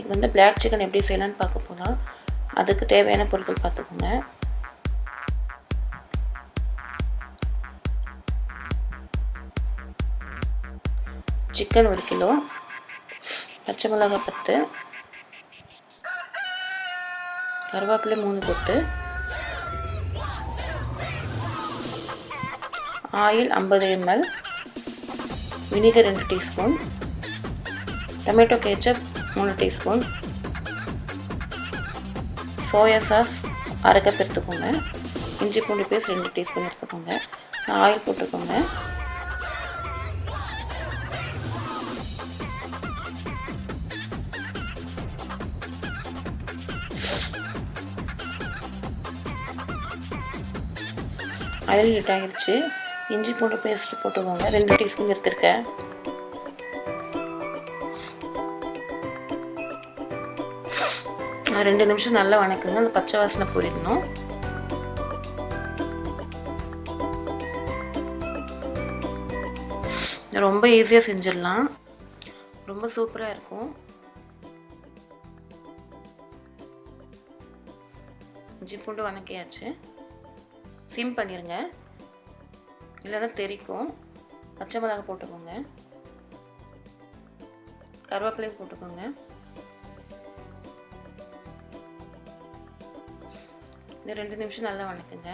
இன்றைக்கி வந்து black chicken எப்படி செய்யலான்னு பார்க்க போகலாம். அதுக்கு தேவையான பொருட்கள் பார்த்துக்கோங்க. சிக்கன் 1 கிலோ, பச்சை மிளகாய் 10, கருவேப்பிலை 3 கொத்து, oil 50 ml, vinegar 2 teaspoon, tomato ketchup 3 teaspoon, soya sauce அரை கப் எடுத்துக்கோங்க, இஞ்சி பூண்டு பேஸ்ட் 2 டீஸ்பூன் எடுத்துக்கோங்க. ஆயில் போட்டுக்கோங்க. ஆயில் ஹீட் ஆகிடுச்சு. இஞ்சி பூண்டு பேஸ்ட் போட்டுக்கோங்க, 2 டீஸ்பூன் எடுத்துருக்கேன். ரெண்டு நிமிஷம் நல்லா வணக்குங்க, அந்த பச்சை வாசனை போயிடணும். ரொம்ப ஈஸியாக செஞ்சிடலாம், ரொம்ப சூப்பராக இருக்கும். இஞ்சி பூண்டு வணக்கியாச்சு. சிம் பண்ணிடுங்க, இல்லைன்னா தெரிக்கும். பச்சை மிளகாய் போட்டுக்கோங்க, கருவேப்பிலையும் போட்டுக்கோங்க. இந்த 2 நிமிஷம் நல்லா வணக்குங்க.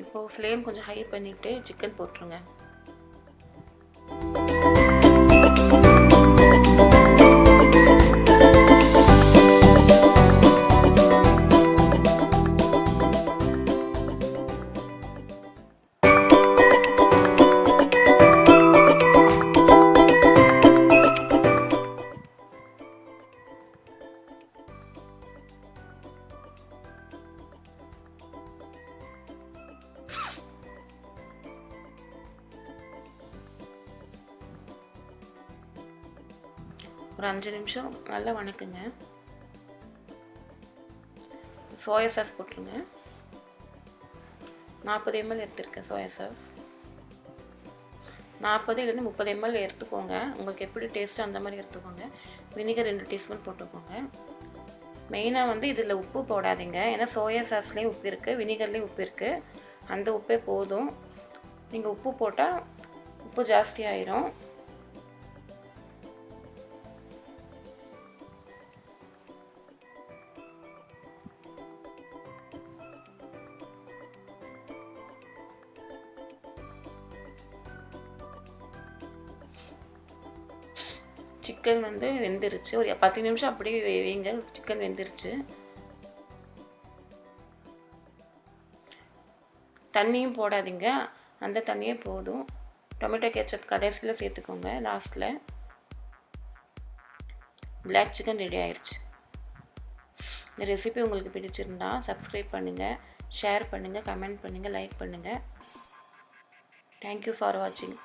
இப்போ ஃப்ளேம் கொஞ்சம் ஹை பண்ணிட்டு சிக்கன் போட்டுருங்க. ஒரு 5 நிமிஷம் நல்லா வணக்குங்க. சோயா சாஸ் போட்டுருங்க. 40 ml எடுத்துருக்கேன் சோயா சாஸ். 40 இல்லைன்னா 30 ml எடுத்துக்கோங்க, உங்களுக்கு எப்படி டேஸ்ட்டு அந்த மாதிரி எடுத்துக்கோங்க. வினிகர் 2 டீஸ்பூன் போட்டுக்கோங்க. மெயினாக வந்து இதில் உப்பு போடாதீங்க, ஏன்னா சோயா சாஸ்லேயும் உப்பு இருக்குது, வினிகர்லேயும் உப்பு இருக்குது. அந்த உப்பே போதும். நீங்கள் உப்பு போட்டால் உப்பு ஜாஸ்தி ஆயிரும். சிக்கன் வந்து வெந்துருச்சு. ஒரு 10 நிமிஷம் அப்படியே வைங்க, சிக்கன் வெந்துருச்சு. தண்ணியும் போடாதீங்க, அந்த தண்ணியே போதும். டொமேட்டோ கேச்சப் கடைசியில் சேர்த்துக்கோங்க, லாஸ்ட்டில். பிளாக் சிக்கன் ரெடி ஆயிடுச்சு. இந்த ரெசிபி உங்களுக்கு பிடிச்சிருந்தா சப்ஸ்கிரைப் பண்ணுங்கள், ஷேர் பண்ணுங்கள், கமெண்ட் பண்ணுங்கள், லைக் பண்ணுங்கள். தேங்க்யூ ஃபார் வாட்சிங்.